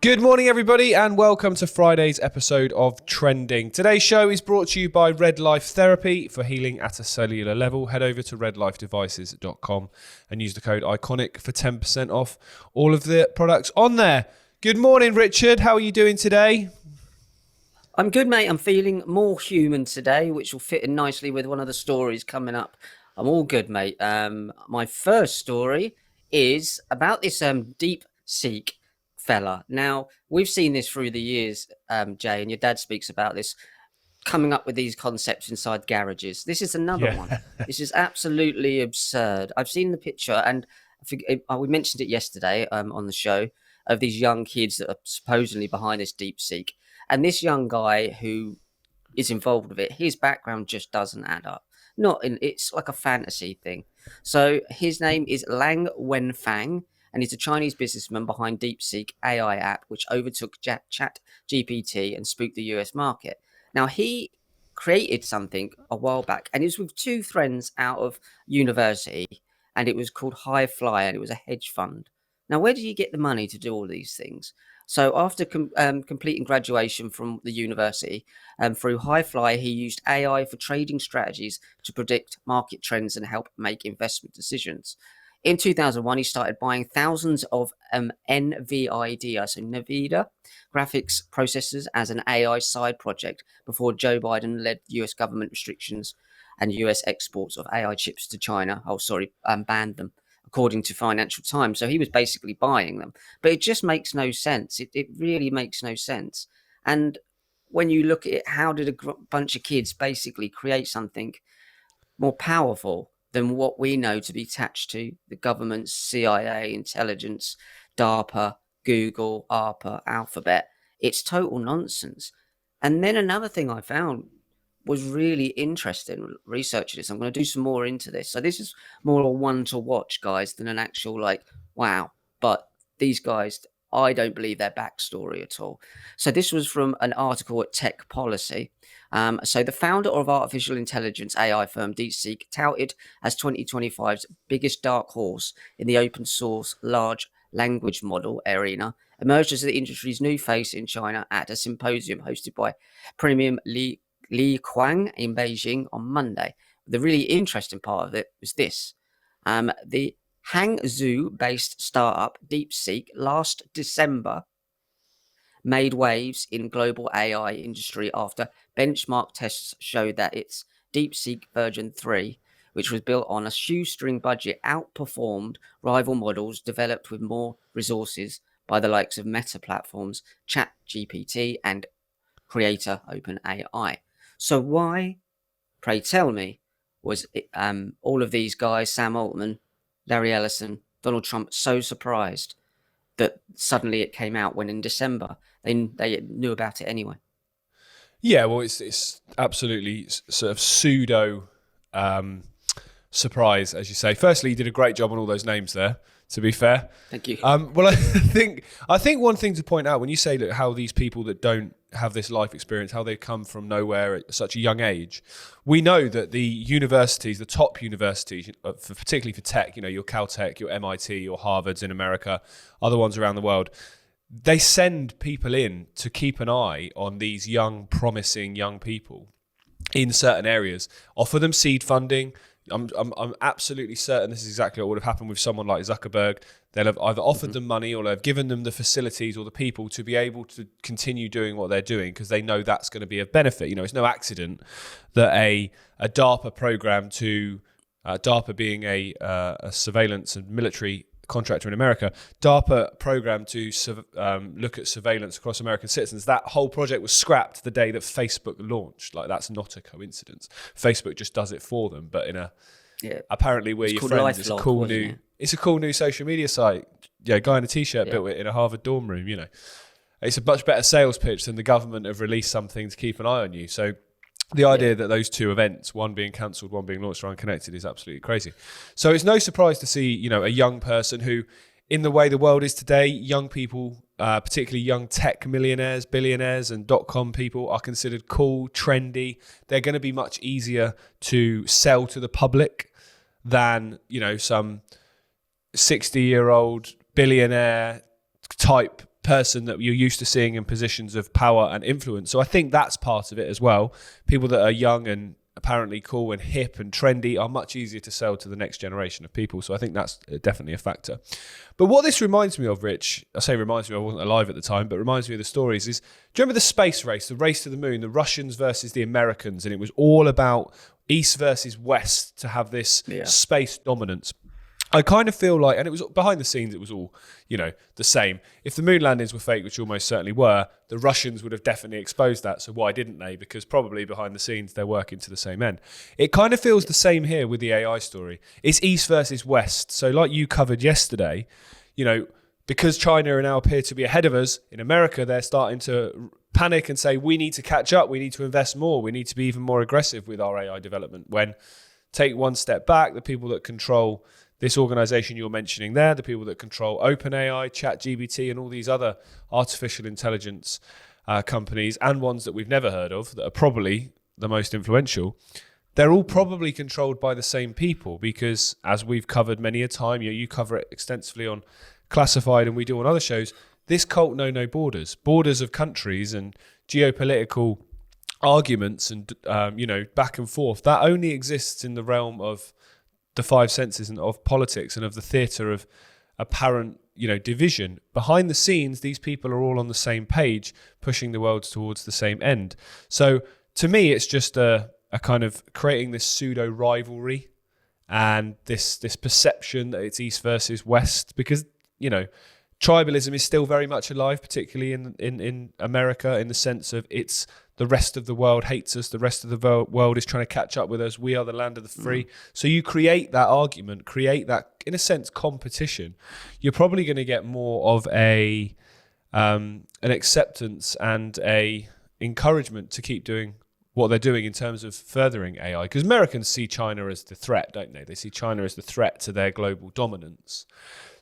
Good morning, everybody, and welcome to Friday's episode of Trending. Today's show is brought to you by Red Life Therapy for healing at a cellular level. Head over to redlifedevices.com and use the code Ickonic for 10% off all of the products on there. Good morning, Richard. How are you doing today? I'm good, mate. I'm feeling more human today, which will fit in nicely with one of the stories coming up. I'm all good, mate. My first story is about this DeepSeek fella. Now, we've seen this through the years, Jay, and your dad speaks about this, coming up with these concepts inside garages. This is another one. This is absolutely absurd. I've seen the picture, and we mentioned it yesterday on the show, of these young kids that are supposedly behind this DeepSeek. And this young guy who is involved with it, his background just doesn't add up. It's like a fantasy thing. So his name is Lang Wenfang, and he's a Chinese businessman behind DeepSeek AI app, which overtook ChatGPT and spooked the US market. Now, he created something a while back, and it was with two friends out of university, and it was called High Fly, and it was a hedge fund. Now, where do you get the money to do all these things? So after completing graduation from the university, through High Fly, he used AI for trading strategies to predict market trends and help make investment decisions. In 2001, he started buying thousands of NVIDIA, so NVIDIA graphics processors as an AI side project before Joe Biden led US government restrictions and US exports of AI chips to China. Banned them, according to Financial Times. So he was basically buying them. But it just makes no sense. It really makes no sense. And when you look at it, how did a bunch of kids basically create something more powerful than what we know to be attached to the government's CIA, intelligence, DARPA, Google, ARPA, Alphabet? It's total nonsense. And then another thing I found was really interesting researching this. I'm going to do some more into this. So this is more a one to watch, guys, than an actual wow. But these guys, I don't believe their backstory at all. So this was from an article at Tech Policy. So the founder of artificial intelligence AI firm DeepSeek, touted as 2025's biggest dark horse in the open source large language model arena, emerged as the industry's new face in China at a symposium hosted by Premium Li Kuang in Beijing on Monday. The really interesting part of it was this. The Hangzhou-based startup DeepSeek last December made waves in global AI industry after benchmark tests showed that its DeepSeek version 3, which was built on a shoestring budget, outperformed rival models developed with more resources by the likes of Meta platforms, ChatGPT, and creator OpenAI. So why, pray tell me, was all of these guys, Sam Altman, Larry Ellison, Donald Trump, so surprised that suddenly it came out when in December they knew about it anyway? Yeah, well, it's absolutely sort of pseudo surprise, as you say. Firstly, you did a great job on all those names there, to be fair. Thank you. Well, I think one thing to point out when you say that how these people that don't have this life experience, how they come from nowhere at such a young age, we know that the universities, the top universities, particularly for tech, your Caltech, your MIT, your Harvards in America, other ones around the world, they send people in to keep an eye on these young, promising young people in certain areas, offer them seed funding. I'm absolutely certain this is exactly what would have happened with someone like Zuckerberg. They'll have either offered them money or they've given them the facilities or the people to be able to continue doing what they're doing because they know that's going to be of benefit. It's no accident that a DARPA program DARPA being a surveillance and military contractor in America, DARPA program to look at surveillance across American citizens. That whole project was scrapped the day that Facebook launched. That's not a coincidence. Facebook just does it for them, but apparently we're your friends. It's a cool new social media site. Yeah, guy in a t-shirt built it in a Harvard dorm room. It's a much better sales pitch than the government have released something to keep an eye on you. So the idea that those two events, one being cancelled, one being launched, are unconnected is absolutely crazy. So it's no surprise to see, a young person who, in the way the world is today, young people, particularly young tech millionaires, billionaires, and .com people are considered cool, trendy. They're going to be much easier to sell to the public than, some 60-year-old billionaire type person that you're used to seeing in positions of power and influence. So I think that's part of it as well. People that are young and apparently cool and hip and trendy are much easier to sell to the next generation of people. So I think that's definitely a factor. But what this reminds me of, Rich, I say reminds me, I wasn't alive at the time, but reminds me of the stories is, do you remember the space race, the race to the moon, the Russians versus the Americans? And it was all about East versus West to have this space dominance. I kind of feel like, and it was behind the scenes, it was all, the same. If the moon landings were fake, which almost certainly were, the Russians would have definitely exposed that. So why didn't they? Because probably behind the scenes, they're working to the same end. It kind of feels the same here with the AI story. It's East versus West. So like you covered yesterday, because China now appear to be ahead of us, in America, they're starting to panic and say, we need to catch up. We need to invest more. We need to be even more aggressive with our AI development. When take one step back, the people that control this organization you're mentioning there, the people that control OpenAI, ChatGPT, and all these other artificial intelligence companies, and ones that we've never heard of, that are probably the most influential, they're all probably controlled by the same people, because as we've covered many a time, you cover it extensively on Classified and we do on other shows, this cult know no borders. Borders of countries and geopolitical arguments and, back and forth, that only exists in the realm of the five senses and of politics and of the theatre of apparent, division. Behind the scenes, these people are all on the same page, pushing the world towards the same end. So to me, it's just a kind of creating this pseudo rivalry and this perception that it's East versus West, because, tribalism is still very much alive, particularly in America, in the sense of it's the rest of the world hates us. The rest of the world is trying to catch up with us. We are the land of the free. So you create that argument, create that, in a sense, competition. You're probably going to get more of an acceptance and a encouragement to keep doing what they're doing in terms of furthering AI. Because Americans see China as the threat, don't they? They see China as the threat to their global dominance.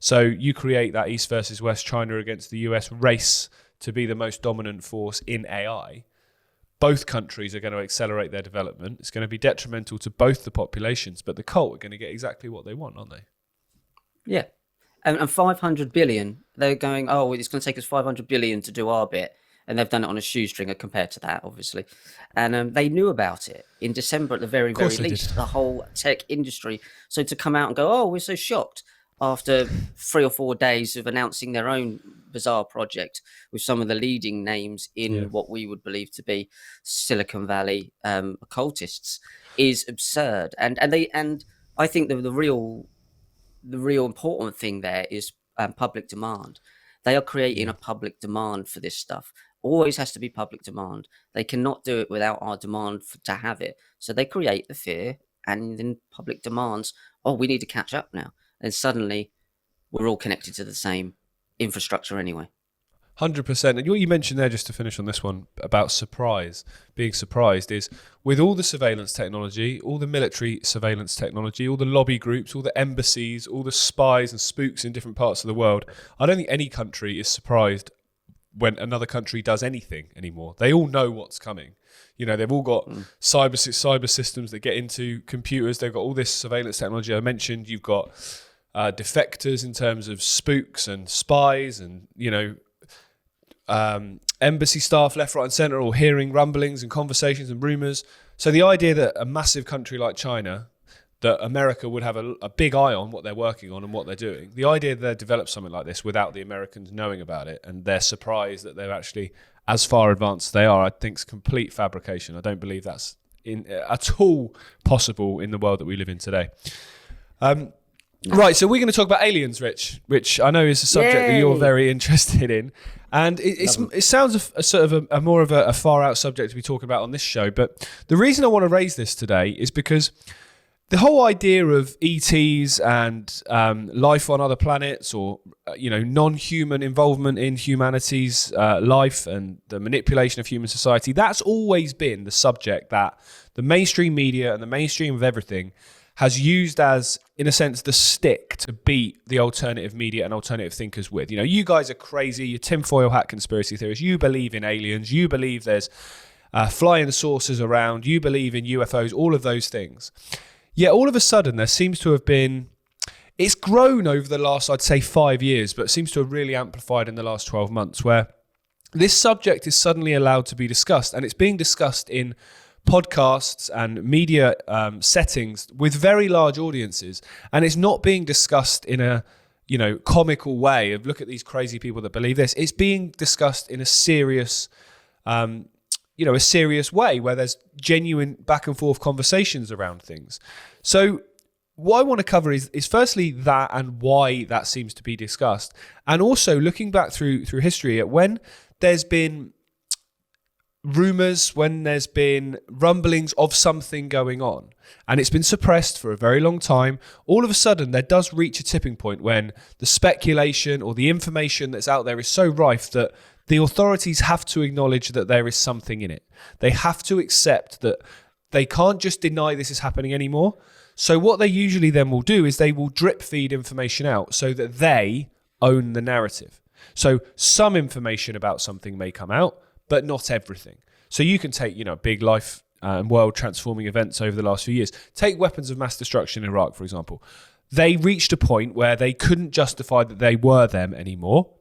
So you create that East versus West, China against the US race to be the most dominant force in AI. Both countries are going to accelerate their development. It's going to be detrimental to both the populations, but the cult are going to get exactly what they want, aren't they? Yeah. And 500 billion, they're going, it's going to take us 500 billion to do our bit. And they've done it on a shoestring compared to that, obviously. And they knew about it in December at the very least, the whole tech industry. So to come out and go, we're so shocked after 3 or 4 days of announcing their own bizarre project with some of the leading names in what we would believe to be Silicon Valley occultists is absurd. And I think the real important thing there is public demand. They are creating a public demand for this stuff. Always has to be public demand. They cannot do it without our demand to have it. So they create the fear, and then public demands, we need to catch up now. And suddenly we're all connected to the same infrastructure anyway. 100%. And what you mentioned there, just to finish on this one, about being surprised, is with all the surveillance technology, all the military surveillance technology, all the lobby groups, all the embassies, all the spies and spooks in different parts of the world, I don't think any country is surprised when another country does anything anymore. They all know what's coming. They've all got cyber systems that get into computers. They've got all this surveillance technology I mentioned. You've got defectors in terms of spooks and spies and, embassy staff left, right and centre, all hearing rumblings and conversations and rumours. So the idea that a massive country like China, that America would have a big eye on what they're working on and what they're doing, the idea that they develop something like this without the Americans knowing about it, and they're surprised that they're actually as far advanced as they are, I think is complete fabrication. I don't believe that's at all possible in the world that we live in today. Right, so we're going to talk about aliens, Rich, which I know is a subject that you're very interested in. And it sounds a sort of a more of a far out subject to be talking about on this show. But the reason I want to raise this today is because the whole idea of ETs and life on other planets, or non-human involvement in humanity's life and the manipulation of human society, that's always been the subject that the mainstream media and the mainstream of everything has used as, in a sense, the stick to beat the alternative media and alternative thinkers with. You guys are crazy. You're tinfoil hat conspiracy theorists. You believe in aliens. You believe there's flying saucers around. You believe in UFOs, all of those things. Yet all of a sudden, there seems to have been, it's grown over the last, I'd say, 5 years, but seems to have really amplified in the last 12 months, where this subject is suddenly allowed to be discussed, and it's being discussed in podcasts and media settings with very large audiences, and it's not being discussed in a comical way of look at these crazy people that believe this. It's being discussed in a serious a serious way where there's genuine back and forth conversations around things. So what I want to cover is firstly that and why that seems to be discussed, and also looking back through history at when there's been rumors, when there's been rumblings of something going on and it's been suppressed for a very long time, all of a sudden there does reach a tipping point when the speculation or the information that's out there is so rife that the authorities have to acknowledge that there is something in it. They have to accept that they can't just deny this is happening anymore. So what they usually then will do is they will drip feed information out so that they own the narrative. So some information about something may come out, but not everything. So you can take, big life and world transforming events over the last few years. Take weapons of mass destruction in Iraq, for example. They reached a point where they couldn't justify that they were them anymore.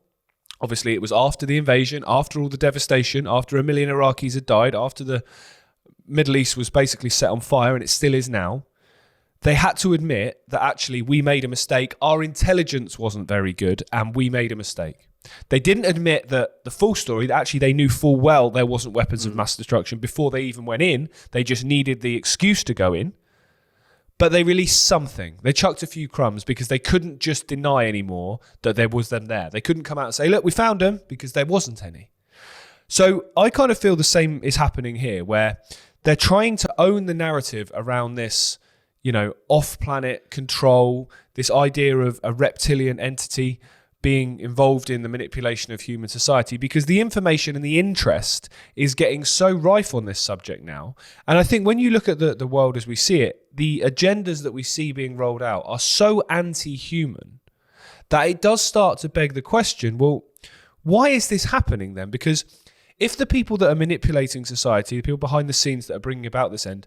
Obviously, it was after the invasion, after all the devastation, after 1 million Iraqis had died, after the Middle East was basically set on fire, and it still is now. They had to admit that actually we made a mistake. Our intelligence wasn't very good, and we made a mistake. They didn't admit that the full story, that actually they knew full well there wasn't weapons of mass destruction before they even went in. They just needed the excuse to go in. But they released something. They chucked a few crumbs because they couldn't just deny anymore that there was them there. They couldn't come out and say, look, we found them, because there wasn't any. So I kind of feel the same is happening here, where they're trying to own the narrative around this, off-planet control, this idea of a reptilian entity being involved in the manipulation of human society, because the information and the interest is getting so rife on this subject now. And I think when you look at the world as we see it, the agendas that we see being rolled out are so anti-human that it does start to beg the question, well, why is this happening then? Because if the people that are manipulating society, the people behind the scenes that are bringing about this end,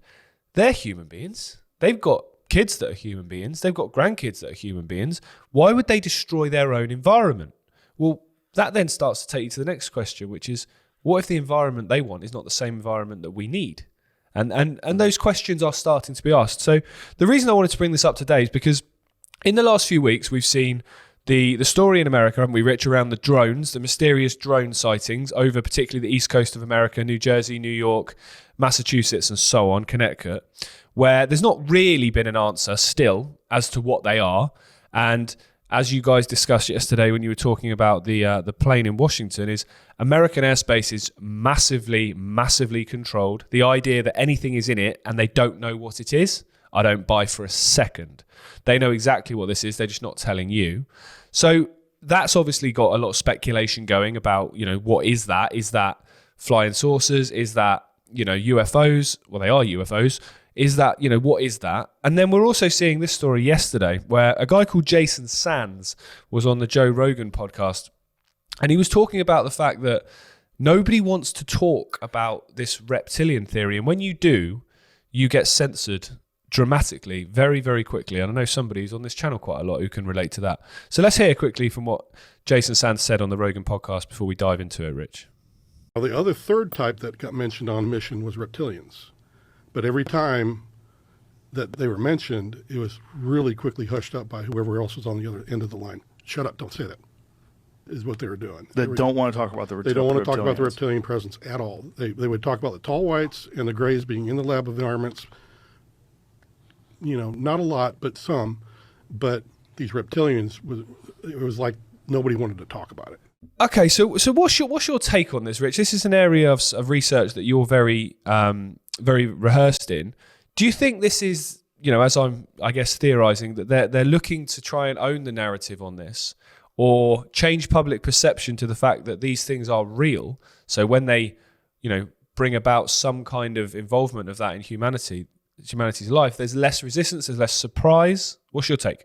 they're human beings. They've got kids that are human beings. They've got grandkids that are human beings. Why would they destroy their own environment? Well, that then starts to take you to the next question, which is, what if the environment they want is not the same environment that we need? And those questions are starting to be asked. So the reason I wanted to bring this up today is because in the last few weeks, we've seen the story in America, haven't we, Rich, around the drones, the mysterious drone sightings over particularly the east coast of America, New Jersey, New York, Massachusetts, and so on, Connecticut, where there's not really been an answer still as to what they are. And as you guys discussed yesterday when you were talking about the plane in Washington, is American airspace is massively, massively controlled. The idea that anything is in it and they don't know what it is, I don't buy for a second. They know exactly what this is. They're just not telling you. So that's obviously got a lot of speculation going about, what is that? Is that flying saucers? Is that, UFOs? Well, they are UFOs. Is that, what is that? And then we're also seeing this story yesterday where a guy called Jason Sands was on the Joe Rogan podcast, and he was talking about the fact that nobody wants to talk about this reptilian theory. And when you do, you get censored dramatically, very, very quickly. And I know somebody's on this channel quite a lot who can relate to that. So let's hear quickly from what Jason Sands said on the Rogan podcast before we dive into it, Rich. Well, the other third type that got mentioned on Mission was reptilians. But every time that they were mentioned, it was really quickly hushed up by whoever else was on the other end of the line. Shut up, don't say that, is what they were doing. They don't want to talk about the reptilians. They don't want to talk about the reptilian presence at all. They would talk about the tall whites and the grays being in the lab environments. Not a lot, but some. But these reptilians, it was like nobody wanted to talk about it. Okay, so what's your take on this, Rich? This is an area of research that you're very very rehearsed in. Do you think this is, as I'm, I guess, theorizing, that they're looking to try and own the narrative on this, or change public perception to the fact that these things are real? So when they, bring about some kind of involvement of that in humanity's life, there's less resistance, there's less surprise. What's your take?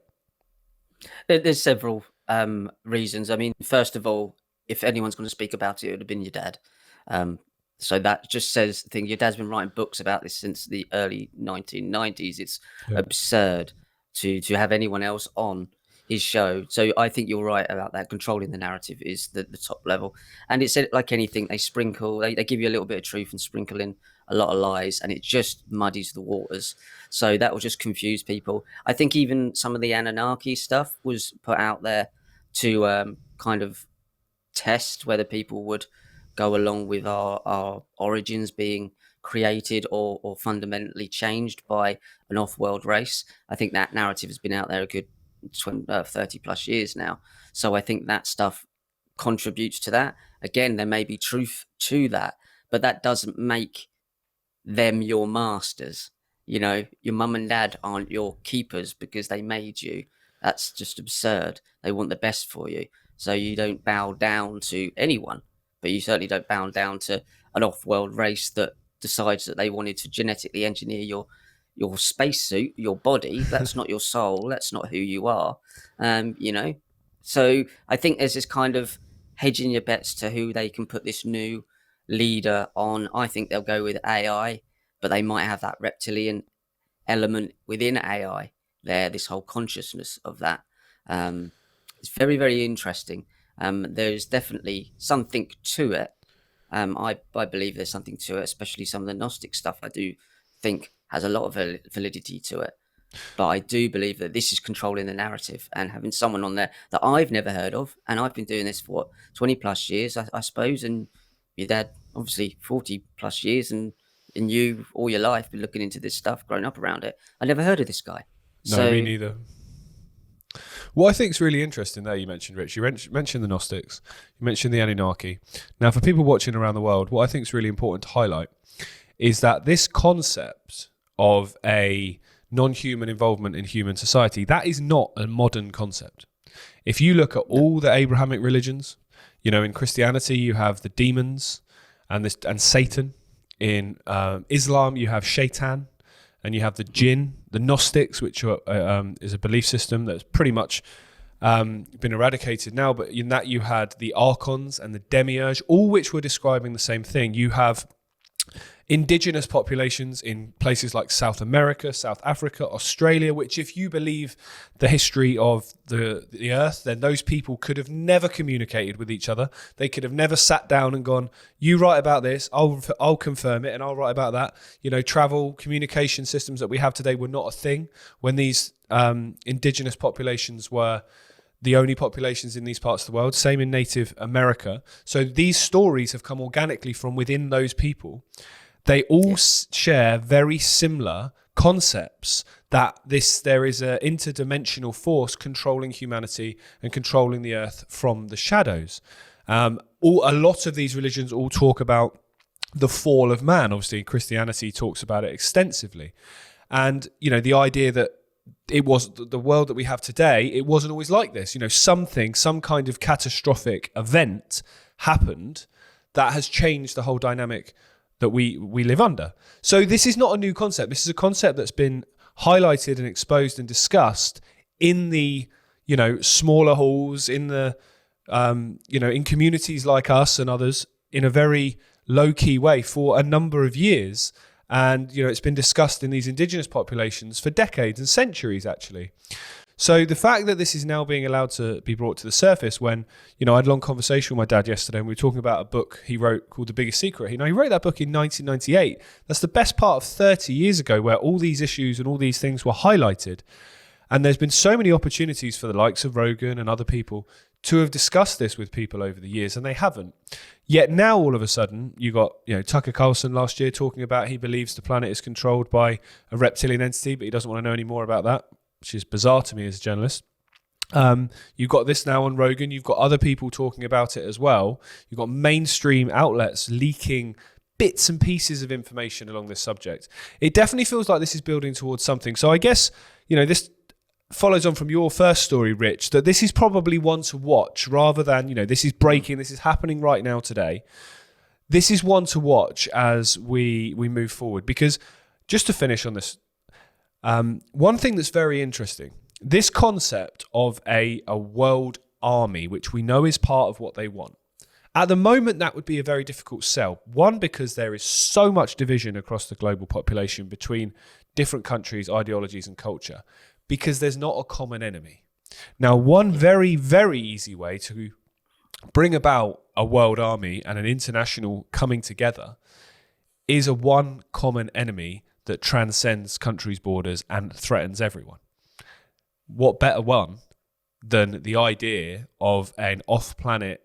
There's several reasons. I mean, first of all, if anyone's going to speak about it, it would have been your dad. So that just says the thing. Your dad's been writing books about this since the early 1990s. It's absurd to have anyone else on is showed. So I think you're right about that. Controlling the narrative is the top level. And it's like anything, they give you a little bit of truth and sprinkle in a lot of lies, and it just muddies the waters. So that will just confuse people. I think even some of the Anunnaki stuff was put out there to kind of test whether people would go along with our origins being created or fundamentally changed by an off-world race. I think that narrative has been out there a good 30 plus years now. So I think that stuff contributes to that. Again, there may be truth to that, but that doesn't make them your masters. You know, your mum and dad aren't your keepers because they made you. That's just absurd. They want the best for you. So you don't bow down to anyone, but you certainly don't bow down to an off-world race that decides that they wanted to genetically engineer your spacesuit, your body. That's not your soul. That's not who you are. You know, so I think there's this kind of hedging your bets to who they can put this new leader on. I think they'll go with AI, but they might have that reptilian element within AI there, this whole consciousness of that. It's very, very interesting. There's definitely something to it. I believe there's something to it, especially some of the Gnostic stuff I do think has a lot of validity to it. But I do believe that this is controlling the narrative, and having someone on there that I've never heard of, and I've been doing this for 20 plus years, I suppose, and your dad obviously 40 plus years, and you all your life been looking into this stuff, growing up around it. I never heard of this guy. No, me neither. What I think is really interesting there, you mentioned, Rich, you mentioned the Gnostics, you mentioned the Anunnaki. Now, for people watching around the world, what I think is really important to highlight is that this concept of a non-human involvement in human society, that is not a modern concept. If you look at all the Abrahamic religions, you know, in Christianity, you have the demons and Satan. In Islam, you have Shaitan, and you have the jinn, the Gnostics, which are, is a belief system that's pretty much been eradicated now. But in that, you had the archons and the demiurge, all which were describing the same thing. You have indigenous populations in places like South America, South Africa, Australia, which, if you believe the history of the earth, then those people could have never communicated with each other. They could have never sat down and gone, you write about this, I'll confirm it, and I'll write about that. You know, travel communication systems that we have today were not a thing when these indigenous populations were the only populations in these parts of the world. Same in Native America. So these stories have come organically from within those people. They all share very similar concepts, that there is an interdimensional force controlling humanity and controlling the earth from the shadows. A lot of these religions all talk about the fall of man. Obviously, Christianity talks about it extensively. And, you know, the idea that it was the world that we have today, it wasn't always like this. You know, some kind of catastrophic event happened that has changed the whole dynamic that we live under. So this is not a new concept. This is a concept that's been highlighted and exposed and discussed in the, you know, smaller halls, in the, you know, in communities like us and others, in a very low-key way for a number of years. And, you know, it's been discussed in these indigenous populations for decades and centuries, actually. So the fact that this is now being allowed to be brought to the surface, when, you know, I had a long conversation with my dad yesterday, and we were talking about a book he wrote called The Biggest Secret. You know, he wrote that book in 1998. That's the best part of 30 years ago, where all these issues and all these things were highlighted. And there's been so many opportunities for the likes of Rogan and other people to have discussed this with people over the years, and they haven't. Yet now, all of a sudden, you got, you know, Tucker Carlson last year talking about he believes the planet is controlled by a reptilian entity, but he doesn't want to know any more about that, which is bizarre to me as a journalist. You've got this now on Rogan. You've got other people talking about it as well. You've got mainstream outlets leaking bits and pieces of information along this subject. It definitely feels like this is building towards something. So I guess, you know, this follows on from your first story, Rich, that this is probably one to watch rather than, you know, this is breaking, this is happening right now today. This is one to watch as we move forward. Because just to finish on this, one thing that's very interesting, this concept of a world army, which we know is part of what they want. At the moment, that would be a very difficult sell. One, because there is so much division across the global population between different countries, ideologies, and culture, because there's not a common enemy. Now, one very, very easy way to bring about a world army and an international coming together is a one common enemy that transcends countries' borders and threatens everyone. What better one than the idea of an off-planet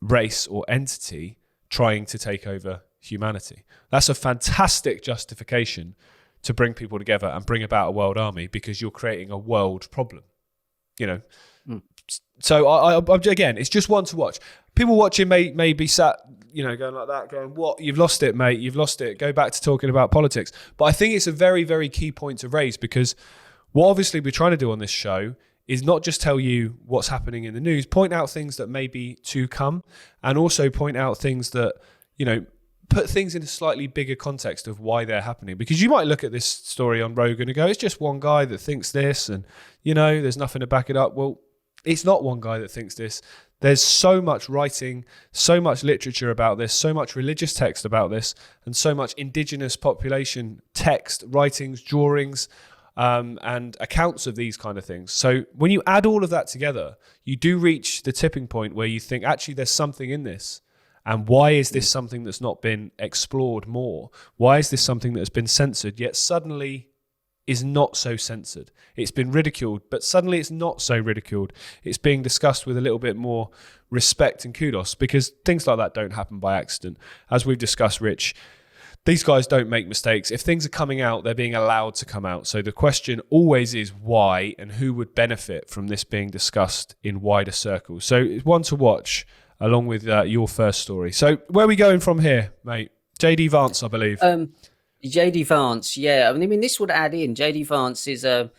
race or entity trying to take over humanity? That's a fantastic justification to bring people together and bring about a world army, because you're creating a world problem. So I again, it's just one to watch. People watching may be sat, going like that, going, "What? You've lost it, mate. You've lost it. Go back to talking about politics." But I think it's a very, very key point to raise, because what obviously we're trying to do on this show is not just tell you what's happening in the news, point out things that may be to come, and also point out things that, put things in a slightly bigger context of why they're happening. Because you might look at this story on Rogan and go, it's just one guy that thinks this, and, there's nothing to back it up. Well, it's not one guy that thinks this. There's so much writing, so much literature about this, so much religious text about this, and so much indigenous population text, writings, drawings, and accounts of these kind of things. So when you add all of that together, you do reach the tipping point where you think, actually, there's something in this. And why is this something that's not been explored more? Why is this something that has been censored, yet suddenly is not so censored? It's been ridiculed, but suddenly it's not so ridiculed. It's being discussed with a little bit more respect and kudos, because things like that don't happen by accident. As we've discussed, Rich, these guys don't make mistakes. If things are coming out, they're being allowed to come out. So the question always is why, and who would benefit from this being discussed in wider circles. So it's one to watch, along with your first story. So where are we going from here, mate? JD Vance, I believe. JD Vance, yeah. I mean, this would add in. JD Vance is a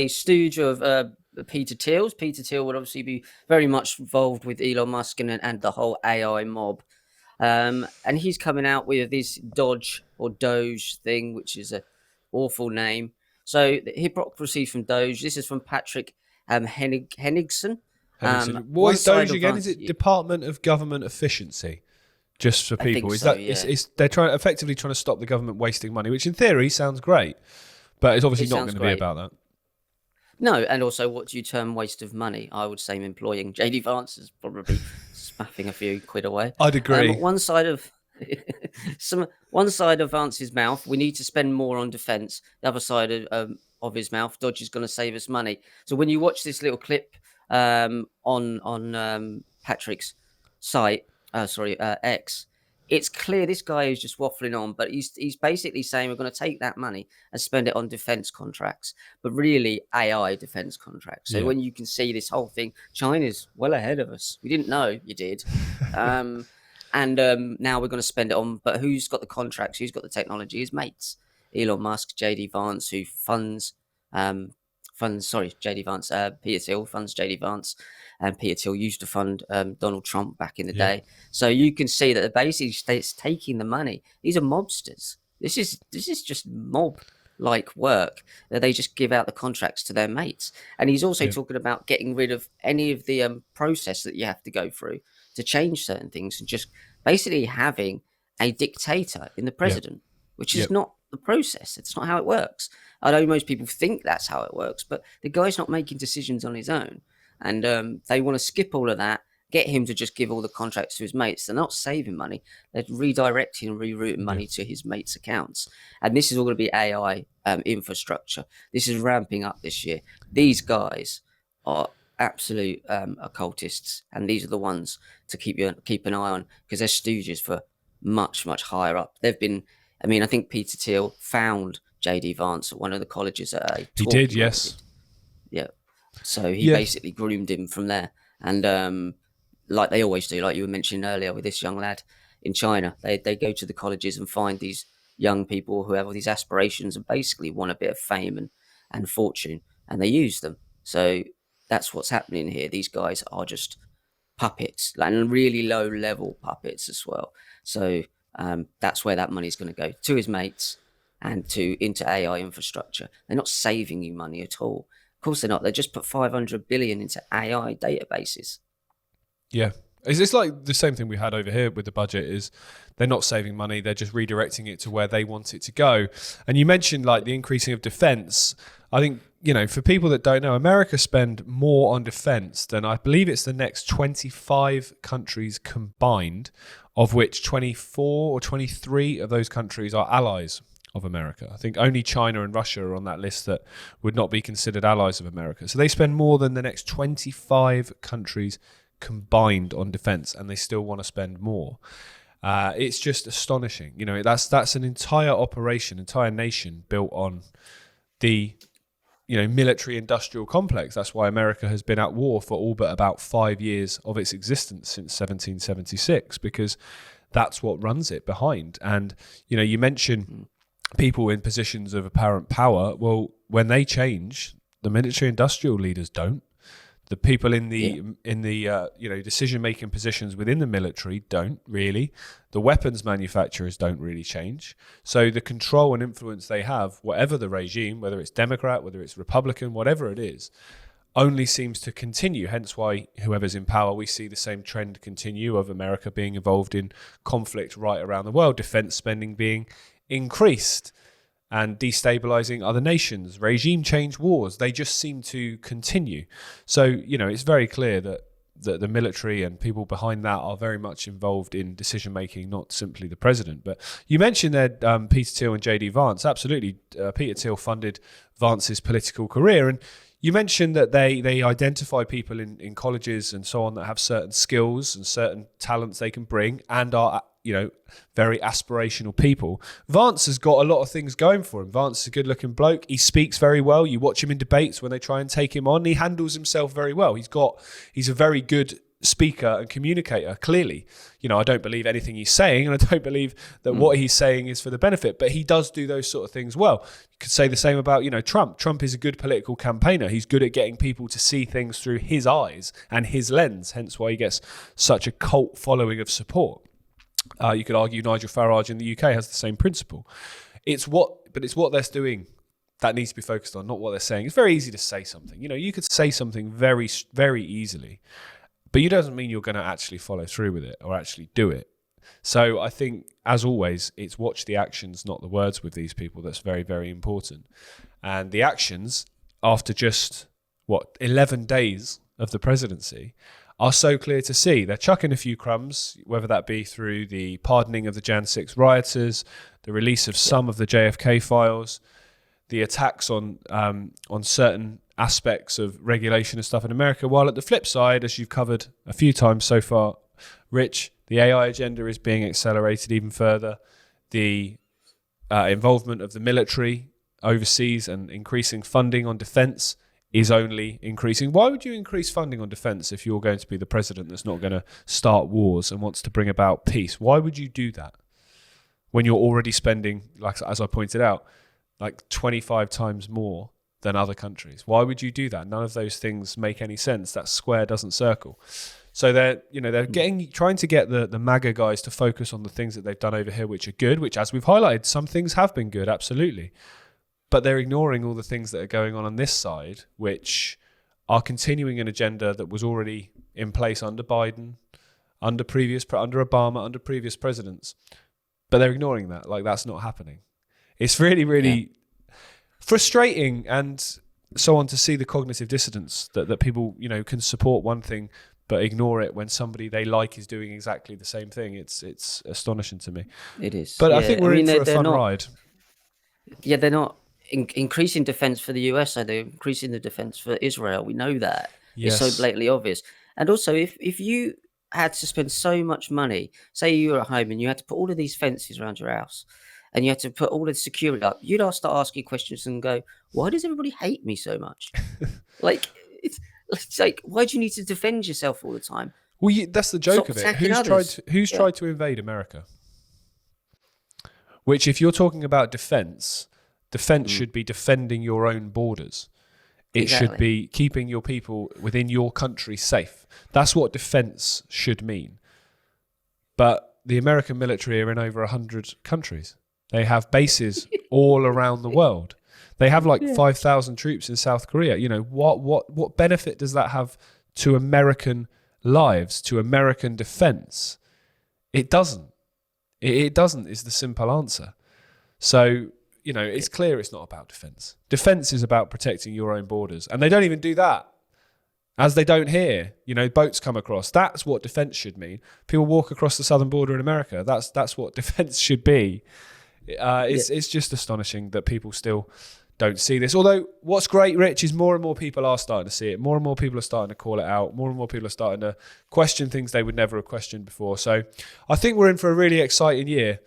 stooge of Peter Thiel's. Peter Thiel would obviously be very much involved with Elon Musk and the whole AI mob. And he's coming out with this DOGE or DOGE thing, which is an awful name. So the hypocrisy from DOGE. This is from Patrick Henningsen. What is DOGE again? Is it Department of Government Efficiency? Just for people, they're effectively trying to stop the government wasting money, which in theory sounds great, but it's obviously not going to be about that. No, and also, what do you term waste of money? I would say employing JD Vance is probably spaffing a few quid away. I'd agree. One side of Vance's mouth, we need to spend more on defence. The other side of his mouth, DOGE is going to save us money. So when you watch this little clip on Patrick's site, X, it's clear this guy is just waffling on, but he's basically saying we're going to take that money and spend it on defense contracts, but really AI defense contracts. So when you can see this whole thing, China's well ahead of us. We didn't know you did. And now we're going to spend it on, but who's got the contracts? Who's got the technology? His mates, Elon Musk, JD Vance, who JD Vance, Peter Thiel funds JD Vance, and Peter Thiel used to fund Donald Trump back in the day. So you can see that the basic state's taking the money. These are mobsters. This is just mob-like work that they just give out the contracts to their mates. And he's also talking about getting rid of any of the process that you have to go through to change certain things, and just basically having a dictator in the president, which is not the process. It's not how it works. I know most people think that's how it works, but the guy's not making decisions on his own. And they want to skip all of that, get him to just give all the contracts to his mates. They're not saving money. They're redirecting and rerouting money to his mates' accounts. And this is all going to be AI infrastructure. This is ramping up this year. These guys are absolute occultists, and these are the ones to keep an eye on, because they're stooges for much, much higher up. They've been... I mean, I think Peter Thiel found JD Vance at one of the colleges at a talk. He did, yes. Yeah. So he basically groomed him from there. And like they always do, like you were mentioning earlier with this young lad in China, they go to the colleges and find these young people who have all these aspirations and basically want a bit of fame and fortune, and they use them. So that's what's happening here. These guys are just puppets, and really low level puppets as well. So that's where that money's going to go, to his mates and into AI infrastructure. They're not saving you money at all. Of course they're not. They just put 500 billion into AI databases. Yeah. Is this like the same thing we had over here with the budget? Is they're not saving money, they're just redirecting it to where they want it to go. And you mentioned like the increasing of defense. I think, for people that don't know, America spend more on defense than I believe it's the next 25 countries combined, of which 24 or 23 of those countries are allies of America. I think only China and Russia are on that list that would not be considered allies of America. So they spend more than the next 25 countries combined on defense, and they still want to spend more. It's just astonishing. That's an entire operation, entire nation built on the military industrial complex. That's why America has been at war for all but about 5 years of its existence since 1776, because that's what runs it behind. And you mentioned people in positions of apparent power. Well, when they change, the military industrial leaders don't. The people in the decision-making positions within the military don't really. The weapons manufacturers don't really change. So the control and influence they have, whatever the regime, whether it's Democrat, whether it's Republican, whatever it is, only seems to continue. Hence why whoever's in power, we see the same trend continue of America being involved in conflict right around the world, defense spending being increased, and destabilizing other nations, regime change wars. They just seem to continue. So, it's very clear that the military and people behind that are very much involved in decision-making, not simply the president. But you mentioned there Peter Thiel and J.D. Vance. Absolutely. Peter Thiel funded Vance's political career. And you mentioned that they identify people in colleges and so on that have certain skills and certain talents they can bring and are very aspirational people. Vance has got a lot of things going for him. Vance is a good-looking bloke. He speaks very well. You watch him in debates when they try and take him on. He handles himself very well. He's a very good speaker and communicator, clearly. I don't believe anything he's saying, and I don't believe that what he's saying is for the benefit, but he does do those sort of things well. You could say the same about, Trump. Trump is a good political campaigner. He's good at getting people to see things through his eyes and his lens, hence why he gets such a cult following of support. You could argue Nigel Farage in the UK has the same principle. It's what they're doing that needs to be focused on, not what they're saying. It's very easy to say something. You could say something very, very easily, but it doesn't mean you're going to actually follow through with it or actually do it. So I think, as always, it's watch the actions, not the words with these people. That's very, very important. And the actions, after just, 11 days of the presidency, are so clear to see. They're chucking a few crumbs, whether that be through the pardoning of the Jan 6 rioters, the release of some of the JFK files, the attacks on certain aspects of regulation and stuff in America, while at the flip side, as you've covered a few times so far, Rich, the AI agenda is being accelerated even further. The involvement of the military overseas and increasing funding on defense is only increasing. Why would you increase funding on defense if you're going to be the president that's not going to start wars and wants to bring about peace? Why would you do that when you're already spending, like as I pointed out, like 25 times more than other countries? Why would you do that? None of those things make any sense. That square doesn't circle. So they're trying to get the MAGA guys to focus on the things that they've done over here, which are good, which, as we've highlighted, some things have been good, absolutely. But they're ignoring all the things that are going on this side, which are continuing an agenda that was already in place under Biden, under Obama, under previous presidents. But they're ignoring that. Like, that's not happening. It's really, really frustrating and so on to see the cognitive dissonance that people, can support one thing but ignore it when somebody they like is doing exactly the same thing. It's astonishing to me. It is. But I think we're in for a fun ride. Yeah, they're not increasing defense for the US, are they? Increasing the defense for Israel. We know that. Yes. It's so blatantly obvious. And also, if you had to spend so much money, say you were at home and you had to put all of these fences around your house and you had to put all the security up, you'd start asking questions and go, why does everybody hate me so much? It's like, why do you need to defend yourself all the time? Well, that's the joke of it. Who's tried to invade America? Which, if you're talking about defense should be defending your own borders. It should be keeping your people within your country safe. That's what defense should mean. But the American military are in over 100 countries. They have bases all around the world. They have 5,000 troops in South Korea. What benefit does that have to American lives to American defense? It doesn't. It doesn't is the simple answer. So, it's clear it's not about defense. Defense is about protecting your own borders. And they don't even do that. As they don't here, boats come across. That's what defense should mean. People walk across the southern border in America. That's what defense should be. It's just astonishing that people still don't see this. Although what's great, Rich, is more and more people are starting to see it. More and more people are starting to call it out. More and more people are starting to question things they would never have questioned before. So I think we're in for a really exciting year.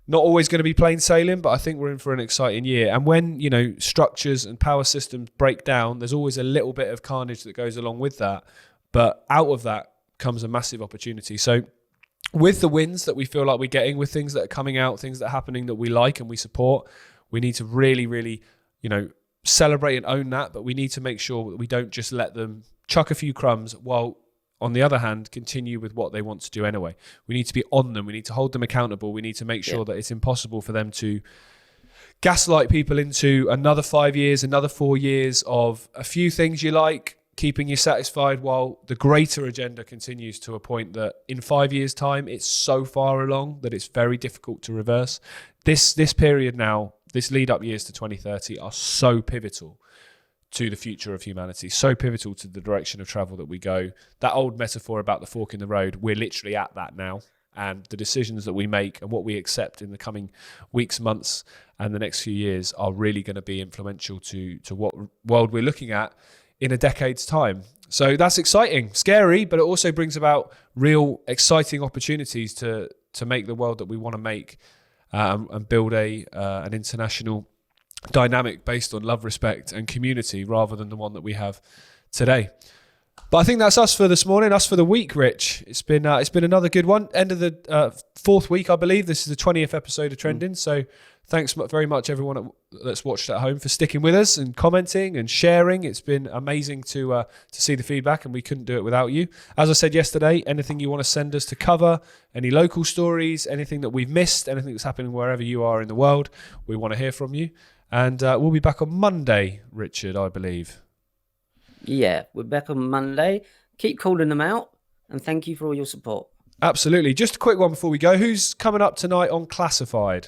Not always going to be plain sailing, but I think we're in for an exciting year. And when, structures and power systems break down, there's always a little bit of carnage that goes along with that. But out of that comes a massive opportunity. So with the wins that we feel like we're getting, with things that are coming out, things that are happening that we like and we support, we need to really, really, celebrate and own that. But we need to make sure that we don't just let them chuck a few crumbs while, on the other hand, continue with what they want to do anyway. We need to be on them. We need to hold them accountable. We need to make sure that it's impossible for them to gaslight people into another 5 years, another 4 years of a few things you like, keeping you satisfied, while the greater agenda continues to a point that in 5 years' time, it's so far along that it's very difficult to reverse. This period now, this lead up years to 2030 are so pivotal to the future of humanity, so pivotal to the direction of travel that we go. That old metaphor about the fork in the road, we're literally at that now. And the decisions that we make and what we accept in the coming weeks, months, and the next few years are really going to be influential to what world we're looking at in a decade's time. So that's exciting, scary, but it also brings about real exciting opportunities to make the world that we want to make, and build an international dynamic based on love, respect, and community, rather than the one that we have today. But I think that's us for this morning, us for the week, Rich. It's been another good one. End of the fourth week, I believe. This is the 20th episode of Trending. So thanks very much, everyone that's watched at home, for sticking with us and commenting and sharing. It's been amazing to see the feedback, and we couldn't do it without you. As I said yesterday, anything you want to send us to cover, any local stories, anything that we've missed, anything that's happening wherever you are in the world, we want to hear from you. And we'll be back on Monday, Richard, I believe. Yeah, we're back on Monday. Keep calling them out, and thank you for all your support. Absolutely. Just a quick one before we go. Who's coming up tonight on Classified?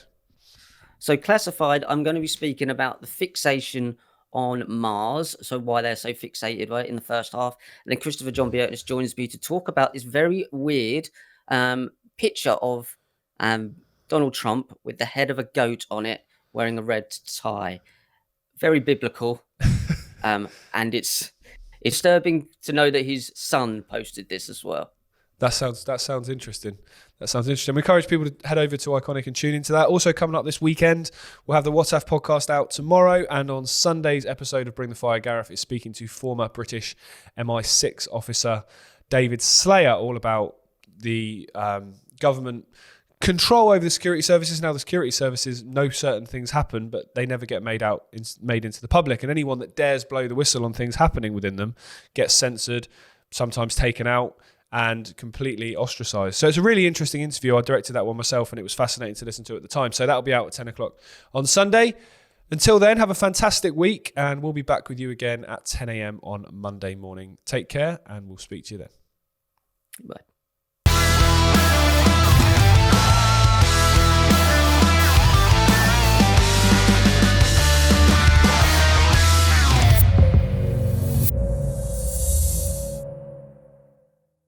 So Classified, I'm going to be speaking about the fixation on Mars, so why they're so fixated, right, in the first half. And then Christopher John Biotis joins me to talk about this very weird picture of Donald Trump with the head of a goat on it, wearing a red tie. Very biblical. And it's disturbing to know that his son posted this as well. That sounds interesting. That sounds interesting. We encourage people to head over to Ickonic and tune into that. Also coming up this weekend, we'll have the What If podcast out tomorrow, and on Sunday's episode of Bring the Fire, Gareth is speaking to former British MI6 officer David Slayer, all about the government control over the security services. Now, the security services know certain things happen, but they never get made into the public. And anyone that dares blow the whistle on things happening within them gets censored, sometimes taken out, and completely ostracized. So it's a really interesting interview. I directed that one myself, and it was fascinating to listen to at the time. So that'll be out at 10 o'clock on Sunday. Until then, have a fantastic week, and we'll be back with you again at 10 a.m. on Monday morning. Take care, and we'll speak to you then. Bye.